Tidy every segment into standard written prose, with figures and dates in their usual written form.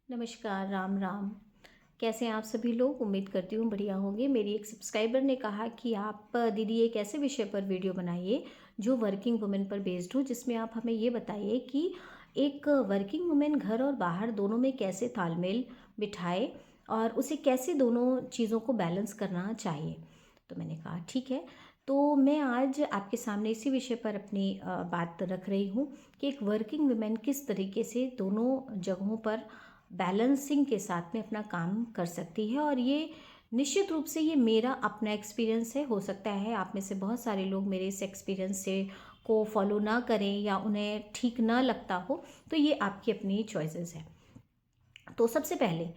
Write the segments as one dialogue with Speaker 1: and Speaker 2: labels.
Speaker 1: नमस्कार, राम राम। कैसे हैं आप सभी लोग? उम्मीद करती हूँ बढ़िया होंगे। मेरी एक सब्सक्राइबर ने कहा कि आप दीदी एक ऐसे विषय पर वीडियो बनाइए जो वर्किंग वुमेन पर बेस्ड हो, जिसमें आप हमें ये बताइए कि एक वर्किंग वुमेन घर और बाहर दोनों में कैसे तालमेल बिठाए और उसे कैसे दोनों चीज़ों को बैलेंस करना चाहिए। तो मैंने कहा ठीक है। तो मैं आज आपके सामने इसी विषय पर अपनी बात रख रही हूँ कि एक वर्किंग वुमेन किस तरीके से दोनों जगहों पर बैलेंसिंग के साथ में अपना काम कर सकती है। और ये निश्चित रूप से ये मेरा अपना एक्सपीरियंस है। हो सकता है आप में से बहुत सारे लोग मेरे इस एक्सपीरियंस से को फॉलो ना करें या उन्हें ठीक ना लगता हो, तो ये आपकी अपनी चॉइसेस है। तो सबसे पहले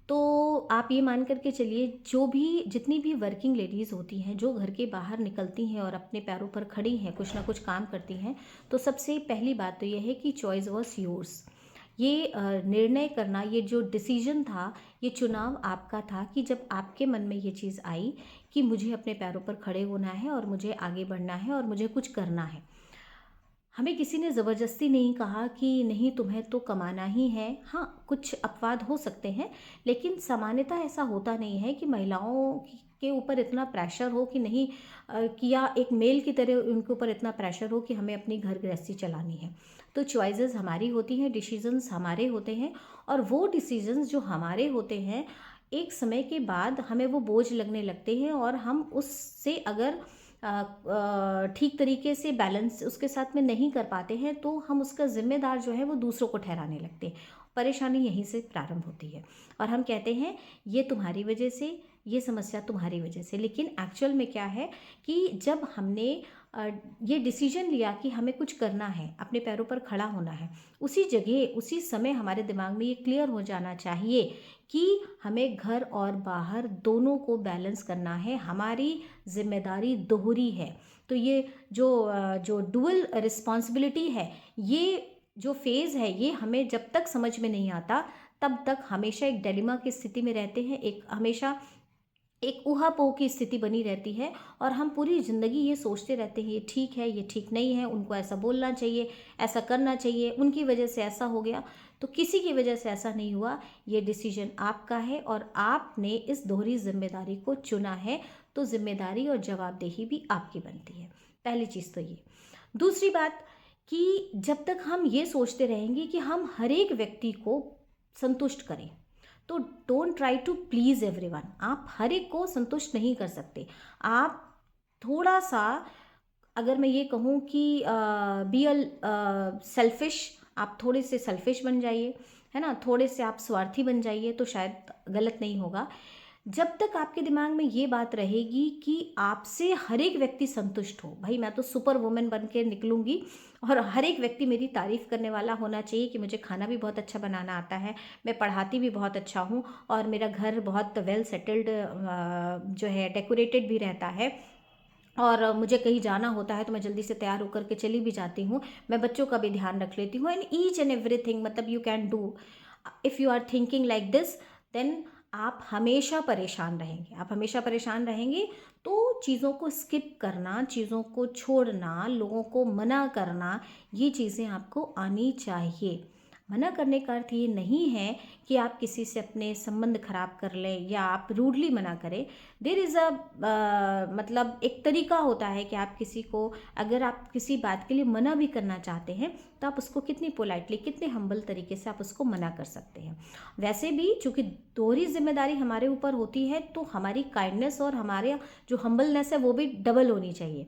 Speaker 1: तो आप ये मान करके चलिए, जो भी जितनी भी वर्किंग लेडीज़ होती हैं जो घर के बाहर निकलती हैं और अपने पैरों पर खड़ी हैं, कुछ ना कुछ काम करती हैं, तो सबसे पहली बात तो ये है कि चॉइस वॉज योर्स। ये निर्णय करना, ये जो डिसीजन था, ये चुनाव आपका था कि जब आपके मन में ये चीज़ आई कि मुझे अपने पैरों पर खड़े होना है और मुझे आगे बढ़ना है और मुझे कुछ करना है। हमें किसी ने ज़बरदस्ती नहीं कहा कि नहीं तुम्हें तो कमाना ही है। हाँ, कुछ अपवाद हो सकते हैं, लेकिन सामान्यतः ऐसा होता नहीं है कि महिलाओं के ऊपर इतना प्रेशर हो कि नहीं कि या एक मेल की तरह उनके ऊपर इतना प्रेशर हो कि हमें अपनी घर गृहस्थी चलानी है। तो चॉइसेस हमारी होती हैं, डिसीजंस हमारे होते हैं, और वो डिसीजंस जो हमारे होते हैं, एक समय के बाद हमें वो बोझ लगने लगते हैं और हम उससे अगर ठीक तरीके से बैलेंस उसके साथ में नहीं कर पाते हैं, तो हम उसका ज़िम्मेदार जो है वो दूसरों को ठहराने लगते हैं। परेशानी यहीं से प्रारंभ होती है और हम कहते हैं ये तुम्हारी वजह से, ये समस्या तुम्हारी वजह से। लेकिन एक्चुअल में क्या है कि जब हमने अ, ये डिसीजन लिया कि हमें कुछ करना है, अपने पैरों पर खड़ा होना है, उसी जगह उसी समय हमारे दिमाग में ये क्लियर हो जाना चाहिए कि हमें घर और बाहर दोनों को बैलेंस करना है। हमारी जिम्मेदारी दोहरी है। तो ये जो डुअल रिस्पॉन्सिबिलिटी है, ये जो फेज़ है, ये हमें जब तक समझ में नहीं आता, तब तक हमेशा एक डिलेमा की स्थिति में रहते हैं। एक हमेशा एक ऊहा-पोह की स्थिति बनी रहती है और हम पूरी ज़िंदगी ये सोचते रहते हैं ये ठीक है, ये ठीक नहीं है, उनको ऐसा बोलना चाहिए, ऐसा करना चाहिए, उनकी वजह से ऐसा हो गया। तो किसी की वजह से ऐसा नहीं हुआ, ये डिसीजन आपका है और आपने इस दोहरी ज़िम्मेदारी को चुना है, तो ज़िम्मेदारी और जवाबदेही भी आपकी बनती है। पहली चीज़ तो ये। दूसरी बात कि जब तक हम ये सोचते रहेंगे कि हम हर एक व्यक्ति को संतुष्ट करें, तो don't try to please everyone. आप हर एक को संतुष्ट नहीं कर सकते। आप थोड़ा सा, अगर मैं ये कहूँ कि बी अ सेल्फिश, आप थोड़े से सेल्फिश बन जाइए, है ना? थोड़े से आप स्वार्थी बन जाइए, तो शायद गलत नहीं होगा। जब तक आपके दिमाग में ये बात रहेगी कि आपसे हर एक व्यक्ति संतुष्ट हो, भाई मैं तो सुपर वुमन बन के निकलूँगी और हर एक व्यक्ति मेरी तारीफ़ करने वाला होना चाहिए कि मुझे खाना भी बहुत अच्छा बनाना आता है, मैं पढ़ाती भी बहुत अच्छा हूँ और मेरा घर बहुत वेल सेटल्ड जो है डेकोरेटेड भी रहता है, और मुझे कहीं जाना होता है तो मैं जल्दी से तैयार होकर के चली भी जाती हूँ। मैं बच्चों का भी ध्यान रख लेती हूँ एंड ईच एंड एवरीथिंग, मतलब you can do. If you are thinking like this, then आप हमेशा परेशान रहेंगे। आप हमेशा परेशान रहेंगे, तो चीज़ों को स्किप करना, चीज़ों को छोड़ना, लोगों को मना करना, ये चीज़ें आपको आनी चाहिए। मना करने का अर्थ ये नहीं है कि आप किसी से अपने संबंध खराब कर लें या आप रूडली मना करें। देयर इज़ अ मतलब एक तरीका होता है कि आप किसी को, अगर आप किसी बात के लिए मना भी करना चाहते हैं, तो आप उसको कितनी पोलाइटली, कितने हम्बल तरीके से आप उसको मना कर सकते हैं। वैसे भी चूँकि दोहरी ज़िम्मेदारी हमारे ऊपर होती है, तो हमारी काइंडनेस और हमारे जो हम्बलनेस है वो भी डबल होनी चाहिए।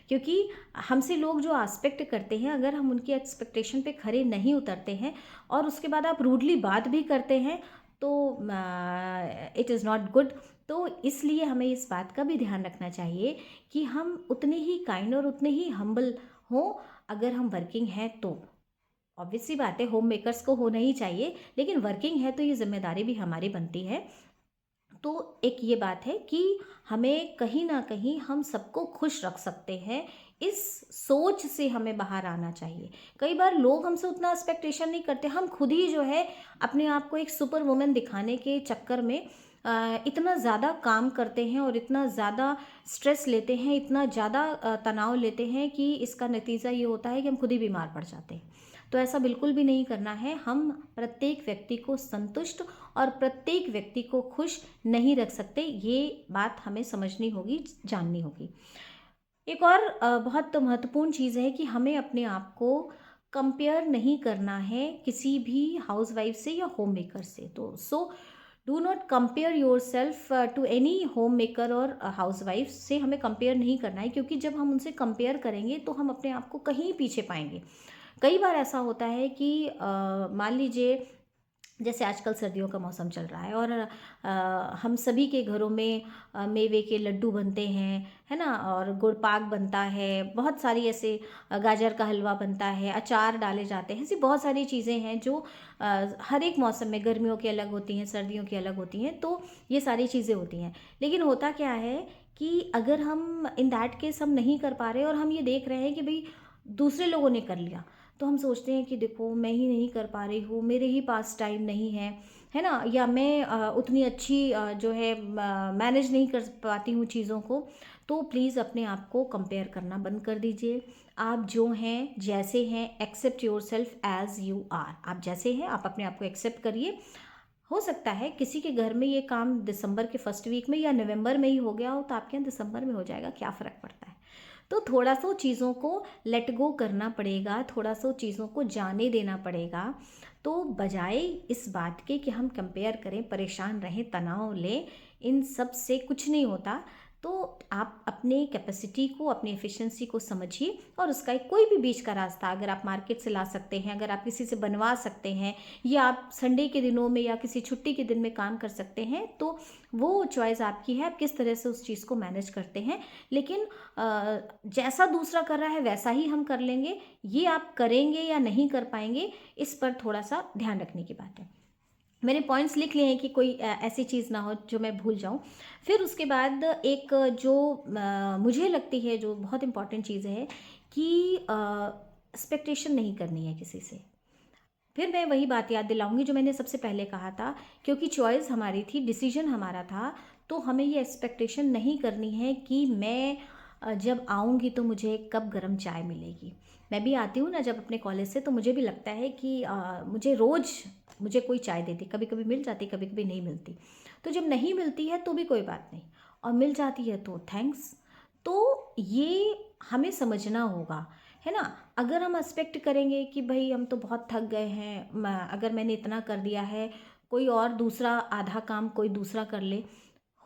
Speaker 1: क्योंकि हमसे लोग जो एक्सपेक्ट करते हैं, अगर हम उनकी एक्सपेक्टेशन पे खरे नहीं उतरते हैं और उसके बाद आप रूडली बात भी करते हैं, तो इट इज़ नॉट गुड। तो इसलिए हमें इस बात का भी ध्यान रखना चाहिए कि हम उतने ही काइंड और उतने ही हम्बल हों, अगर हम वर्किंग हैं तो। ऑब्वियस सी बात है, होम मेकर्स को होना ही चाहिए, लेकिन वर्किंग है तो ये ज़िम्मेदारी भी हमारी बनती है। तो एक ये बात है कि हमें कहीं न कहीं हम सबको खुश रख सकते हैं, इस सोच से हमें बाहर आना चाहिए। कई बार लोग हमसे उतना एक्सपेक्टेशन नहीं करते, हम खुद ही जो है अपने आप को एक सुपर वुमन दिखाने के चक्कर में इतना ज़्यादा काम करते हैं और इतना ज़्यादा स्ट्रेस लेते हैं, इतना ज़्यादा तनाव लेते हैं कि इसका नतीजा ये होता है कि हम खुद ही बीमार पड़ जाते हैं। तो ऐसा बिल्कुल भी नहीं करना है। हम प्रत्येक व्यक्ति को संतुष्ट और प्रत्येक व्यक्ति को खुश नहीं रख सकते, ये बात हमें समझनी होगी, जाननी होगी। एक और बहुत महत्वपूर्ण चीज़ है कि हमें अपने आप को कंपेयर नहीं करना है किसी भी हाउसवाइफ से या होम मेकर से। तो do not compare yourself to any home maker और हाउसवाइफ से हमें कंपेयर नहीं करना है, क्योंकि जब हम उनसे कंपेयर करेंगे तो हम अपने आप को कहीं पीछे पाएंगे। कई बार ऐसा होता है कि मान लीजिए जैसे आजकल सर्दियों का मौसम चल रहा है और हम सभी के घरों में मेवे के लड्डू बनते हैं, है ना, और गुड़ पाक बनता है, बहुत सारी ऐसे गाजर का हलवा बनता है, अचार डाले जाते हैं, ऐसी बहुत सारी चीज़ें हैं जो हर एक मौसम में, गर्मियों की अलग होती हैं, सर्दियों की अलग होती हैं, तो ये सारी चीज़ें होती हैं। लेकिन होता क्या है कि अगर हम इन दैट केस हम नहीं कर पा रहे और हम ये देख रहे हैं कि भाई दूसरे लोगों ने कर लिया, तो हम सोचते हैं कि देखो मैं ही नहीं कर पा रही हूँ, मेरे ही पास टाइम नहीं है ना, या मैं उतनी अच्छी जो है मैनेज नहीं कर पाती हूँ चीज़ों को। तो प्लीज़ अपने आप को कंपेयर करना बंद कर दीजिए। आप जो हैं, जैसे हैं, accept yourself as you are. आप जैसे हैं आप अपने आप को एक्सेप्ट करिए। हो सकता है किसी के घर में ये काम दिसंबर के फर्स्ट वीक में या नवंबर में ही हो गया हो, तो आपके यहाँ दिसंबर में हो जाएगा, क्या फ़र्क पड़ता है। तो थोड़ा सा चीज़ों को लेट गो करना पड़ेगा, थोड़ा सा चीज़ों को जाने देना पड़ेगा। तो बजाय इस बात के कि हम कंपेयर करें, परेशान रहें, तनाव लें, इन सब से कुछ नहीं होता। तो आप अपने कैपेसिटी को, अपनी एफिशिएंसी को समझिए और उसका एक कोई भी बीच का रास्ता अगर आप मार्केट से ला सकते हैं, अगर आप किसी से बनवा सकते हैं, या आप संडे के दिनों में या किसी छुट्टी के दिन में काम कर सकते हैं, तो वो चॉइस आपकी है, आप किस तरह से उस चीज़ को मैनेज करते हैं। लेकिन जैसा दूसरा कर रहा है वैसा ही हम कर लेंगे, ये आप करेंगे या नहीं कर पाएंगे, इस पर थोड़ा सा ध्यान रखने की बात है। मैंने पॉइंट्स लिख लिए हैं कि कोई ऐसी चीज़ ना हो जो मैं भूल जाऊं। फिर उसके बाद एक जो मुझे लगती है जो बहुत इम्पॉर्टेंट चीज़ है कि एक्सपेक्टेशन नहीं करनी है किसी से। फिर मैं वही बात याद दिलाऊंगी जो मैंने सबसे पहले कहा था, क्योंकि चॉइस हमारी थी, डिसीजन हमारा था, तो हमें ये एक्सपेक्टेशन नहीं करनी है कि मैं जब आऊँगी तो मुझे कब गरम चाय मिलेगी। मैं भी आती हूँ ना जब अपने कॉलेज से, तो मुझे भी लगता है कि मुझे रोज़ मुझे कोई चाय देती, कभी कभी मिल जाती, कभी कभी नहीं मिलती। तो जब नहीं मिलती है तो भी कोई बात नहीं, और मिल जाती है तो थैंक्स। तो ये हमें समझना होगा, है ना। अगर हम एक्सपेक्ट करेंगे कि भाई हम तो बहुत थक गए हैं, अगर मैंने इतना कर दिया है, कोई और दूसरा आधा काम कोई दूसरा कर ले,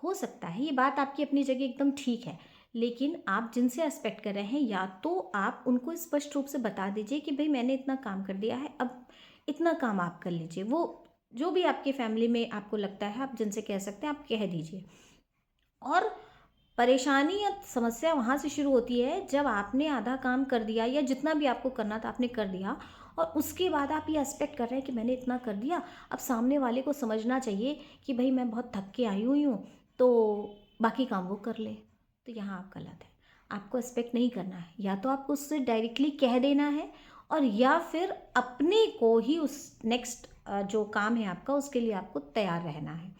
Speaker 1: हो सकता है ये बात आपकी अपनी जगह एकदम ठीक है। लेकिन आप जिनसे एक्सपेक्ट कर रहे हैं, या तो आप उनको स्पष्ट रूप से बता दीजिए कि भाई मैंने इतना काम कर दिया है, अब इतना काम आप कर लीजिए। वो जो भी आपकी फैमिली में आपको लगता है आप जिनसे कह सकते हैं, आप कह दीजिए। और परेशानी या समस्या वहाँ से शुरू होती है जब आपने आधा काम कर दिया या जितना भी आपको करना था आपने कर दिया, और उसके बाद आप ये एक्सपेक्ट कर रहे हैं कि मैंने इतना कर दिया, अब सामने वाले को समझना चाहिए कि भाई मैं बहुत थक के आई हुई हूँ, तो बाकी काम वो कर ले। तो यहाँ आप गलत है। आपको एक्सपेक्ट नहीं करना है, या तो आपको उससे डायरेक्टली कह देना है, और या फिर अपने को ही उस नेक्स्ट जो काम है आपका उसके लिए आपको तैयार रहना है।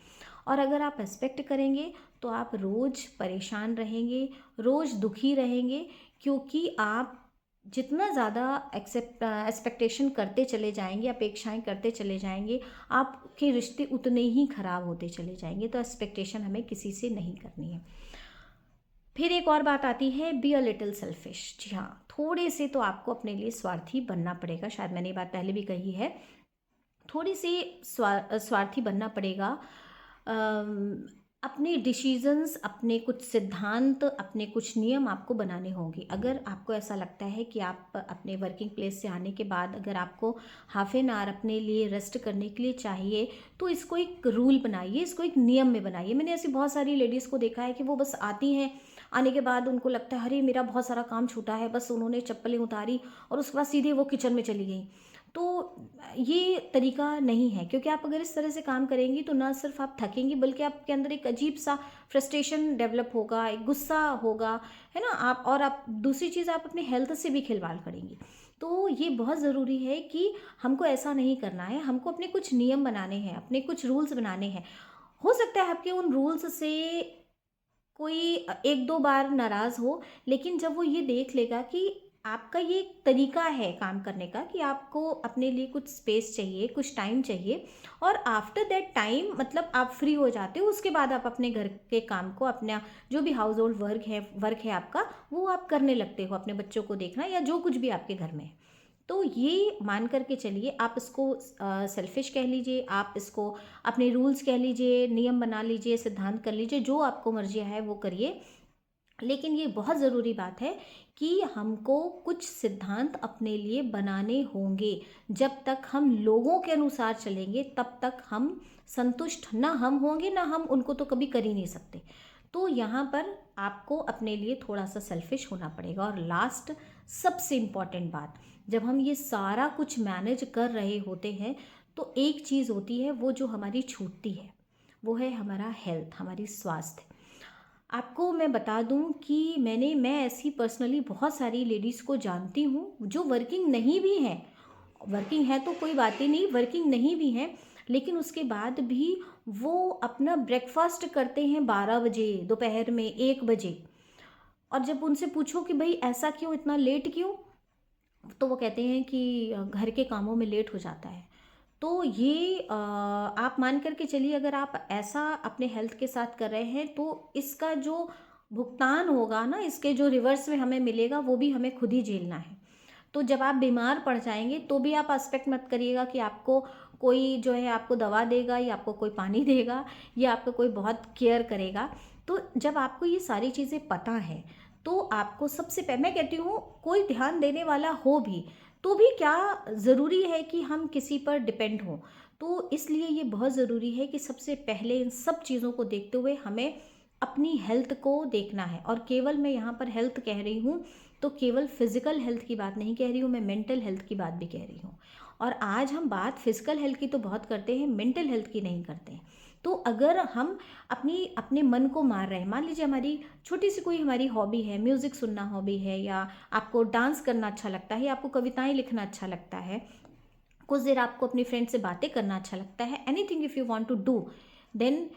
Speaker 1: और अगर आप एक्सपेक्ट करेंगे तो आप रोज़ परेशान रहेंगे, रोज़ दुखी रहेंगे, क्योंकि आप जितना ज़्यादा एक्सपेक्टेशन करते चले जाएंगे, अपेक्षाएं करते चले जाएंगे, आपके रिश्ते उतने ही खराब होते चले जाएंगे। तो एक्सपेक्टेशन हमें किसी से नहीं करनी है। फिर एक और बात आती है, बी अ लिटिल सेल्फिश। जी हाँ, थोड़े से तो आपको अपने लिए स्वार्थी बनना पड़ेगा, शायद मैंने ये बात पहले भी कही है। थोड़ी सी स्वार्थी बनना पड़ेगा। अपने डिसीजंस, अपने कुछ सिद्धांत, अपने कुछ नियम आपको बनाने होंगे। अगर आपको ऐसा लगता है कि आप अपने वर्किंग प्लेस से आने के बाद अगर आपको हाफ एन आवर अपने लिए रेस्ट करने के लिए चाहिए, तो इसको एक रूल बनाइए, इसको एक नियम में बनाइए। मैंने ऐसी बहुत सारी लेडीज़ को देखा है कि वो बस आती हैं, आने के बाद उनको लगता है अरे मेरा बहुत सारा काम छूटा है, बस उन्होंने चप्पलें उतारी और उसके बाद सीधे वो किचन में चली गई। तो ये तरीका नहीं है, क्योंकि आप अगर इस तरह से काम करेंगी तो ना सिर्फ आप थकेंगी, बल्कि आपके अंदर एक अजीब सा फ्रस्ट्रेशन डेवलप होगा, एक गुस्सा होगा, है ना। आप दूसरी चीज़, आप अपने हेल्थ से भी खिलवाड़ करेंगी। तो ये बहुत ज़रूरी है कि हमको ऐसा नहीं करना है, हमको अपने कुछ नियम बनाने हैं, अपने कुछ रूल्स बनाने हैं। हो सकता है आपके उन रूल्स से कोई एक दो बार नाराज़ हो, लेकिन जब वो ये देख लेगा कि आपका ये एक तरीका है काम करने का कि आपको अपने लिए कुछ स्पेस चाहिए, कुछ टाइम चाहिए, और आफ्टर दैट टाइम मतलब आप फ्री हो जाते हो, उसके बाद आप अपने घर के काम को, अपना जो भी हाउस होल्ड वर्क है आपका, वो आप करने लगते हो, अपने बच्चों को देखना या जो कुछ भी आपके घर में है। तो ये मान करके चलिए, आप इसको सेल्फिश कह लीजिए, आप इसको अपने रूल्स कह लीजिए, नियम बना लीजिए, सिद्धांत कर लीजिए, जो आपको मर्जी है वो करिए। लेकिन ये बहुत ज़रूरी बात है कि हमको कुछ सिद्धांत अपने लिए बनाने होंगे। जब तक हम लोगों के अनुसार चलेंगे तब तक हम संतुष्ट ना हम होंगे, ना हम उनको तो कभी कर ही नहीं सकते। तो यहाँ पर आपको अपने लिए थोड़ा सा सेल्फिश होना पड़ेगा। और लास्ट सबसे इम्पॉर्टेंट बात, जब हम ये सारा कुछ मैनेज कर रहे होते हैं तो एक चीज़ होती है वो जो हमारी छूटती है, वो है हमारा हेल्थ, हमारी स्वास्थ्य। आपको मैं बता दूं कि मैं ऐसी पर्सनली बहुत सारी लेडीज़ को जानती हूँ जो वर्किंग नहीं भी हैं। वर्किंग है तो कोई बात ही नहीं, वर्किंग नहीं भी हैं, लेकिन उसके बाद भी वो अपना ब्रेकफास्ट करते हैं 12 बजे, दोपहर में 1 बजे। और जब उनसे पूछो कि भाई ऐसा क्यों, इतना लेट क्यों, तो वो कहते हैं कि घर के कामों में लेट हो जाता है। तो ये आप मान कर के चलिए, अगर आप ऐसा अपने हेल्थ के साथ कर रहे हैं तो इसका जो भुगतान होगा ना, इसके जो रिवर्स में हमें मिलेगा वो भी हमें खुद ही झेलना है। तो जब आप बीमार पड़ जाएंगे तो भी आप एक्सपेक्ट मत करिएगा कि आपको कोई जो है आपको दवा देगा या आपको कोई पानी देगा या आपको कोई बहुत केयर करेगा। तो जब आपको ये सारी चीज़ें पता है तो आपको सबसे पहले मैं कहती हूँ, कोई ध्यान देने वाला हो भी तो भी क्या ज़रूरी है कि हम किसी पर डिपेंड हों। तो इसलिए ये बहुत ज़रूरी है कि सबसे पहले इन सब चीज़ों को देखते हुए हमें अपनी हेल्थ को देखना है। और केवल मैं यहाँ पर हेल्थ कह रही हूँ तो केवल फिजिकल हेल्थ की बात नहीं कह रही हूँ, मैं मेंटल हेल्थ की बात भी कह रही हूँ। और आज हम बात फिजिकल हेल्थ की तो बहुत करते हैं, मेंटल हेल्थ की नहीं करते हैं। तो अगर हम अपने मन को मार रहे हैं, मान लीजिए हमारी छोटी सी कोई हमारी हॉबी है, म्यूज़िक सुनना हॉबी है, या आपको डांस करना अच्छा लगता है, या आपको कविताएं लिखना अच्छा लगता है, कुछ देर आपको अपनी फ्रेंड से बातें करना अच्छा लगता है, anything if you want to do, then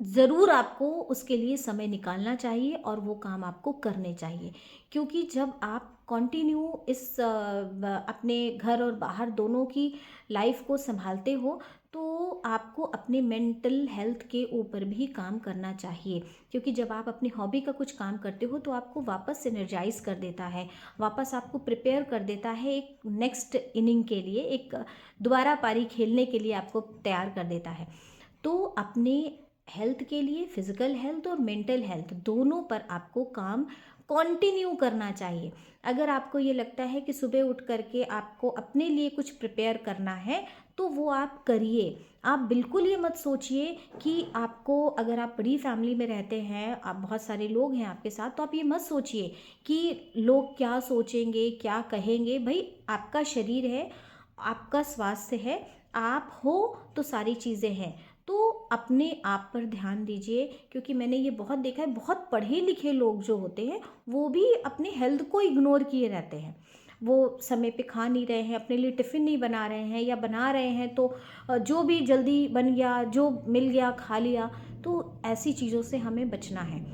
Speaker 1: ज़रूर आपको उसके लिए समय निकालना चाहिए और वो काम आपको करने चाहिए। क्योंकि जब आप कंटिन्यू अपने घर और बाहर दोनों की लाइफ को संभालते हो तो आपको अपने मेंटल हेल्थ के ऊपर भी काम करना चाहिए। क्योंकि जब आप अपनी हॉबी का कुछ काम करते हो तो आपको वापस एनर्जाइज कर देता है, वापस आपको प्रिपेयर कर देता है एक नेक्स्ट इनिंग के लिए, एक दोबारा पारी खेलने के लिए आपको तैयार कर देता है। तो अपने हेल्थ के लिए, फिजिकल हेल्थ और मेंटल हेल्थ दोनों पर आपको काम कंटिन्यू करना चाहिए। अगर आपको ये लगता है कि सुबह उठ करके आपको अपने लिए कुछ प्रिपेयर करना है तो वो आप करिए। आप बिल्कुल ये मत सोचिए कि आपको, अगर आप बड़ी फैमिली में रहते हैं, आप बहुत सारे लोग हैं आपके साथ, तो आप ये मत सोचिए कि लोग क्या सोचेंगे, क्या कहेंगे। भाई आपका शरीर है, आपका स्वास्थ्य है, आप हो तो सारी चीज़ें हैं। तो अपने आप पर ध्यान दीजिए। क्योंकि मैंने ये बहुत देखा है, बहुत पढ़े लिखे लोग जो होते हैं वो भी अपने हेल्थ को इग्नोर किए रहते हैं। वो समय पे खा नहीं रहे हैं, अपने लिए टिफ़िन नहीं बना रहे हैं, या बना रहे हैं तो जो भी जल्दी बन गया, जो मिल गया खा लिया। तो ऐसी चीज़ों से हमें बचना है।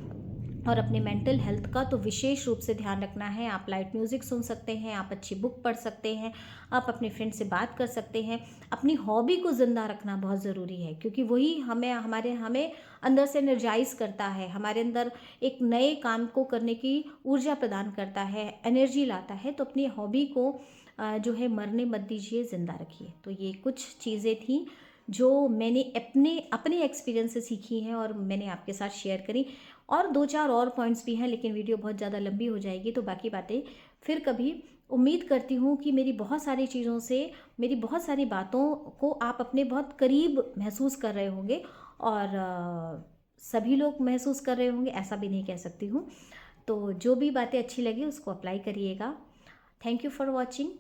Speaker 1: और अपने मेंटल हेल्थ का तो विशेष रूप से ध्यान रखना है। आप लाइट म्यूज़िक सुन सकते हैं, आप अच्छी बुक पढ़ सकते हैं, आप अपने फ्रेंड से बात कर सकते हैं। अपनी हॉबी को ज़िंदा रखना बहुत ज़रूरी है, क्योंकि वही हमें अंदर से एनर्जाइज करता है, हमारे अंदर एक नए काम को करने की ऊर्जा प्रदान करता है, एनर्जी लाता है। तो अपनी हॉबी को जो है मरने मत दीजिए, ज़िंदा रखिए। तो ये कुछ चीज़ें थी जो मैंने अपने अपने एक्सपीरियंस से सीखी हैं और मैंने आपके साथ शेयर करी। और 2-4 और पॉइंट्स भी हैं, लेकिन वीडियो बहुत ज़्यादा लंबी हो जाएगी, तो बाकी बातें फिर कभी। उम्मीद करती हूँ कि मेरी बहुत सारी चीज़ों से, मेरी बहुत सारी बातों को आप अपने बहुत करीब महसूस कर रहे होंगे। और सभी लोग महसूस कर रहे होंगे, ऐसा भी नहीं कह सकती हूँ। तो जो भी बातें अच्छी लगी उसको अप्लाई करिएगा। Thank you for watching.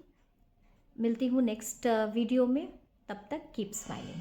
Speaker 1: मिलती हूँ नेक्स्ट वीडियो में, तब तक कीप स्माइलिंग।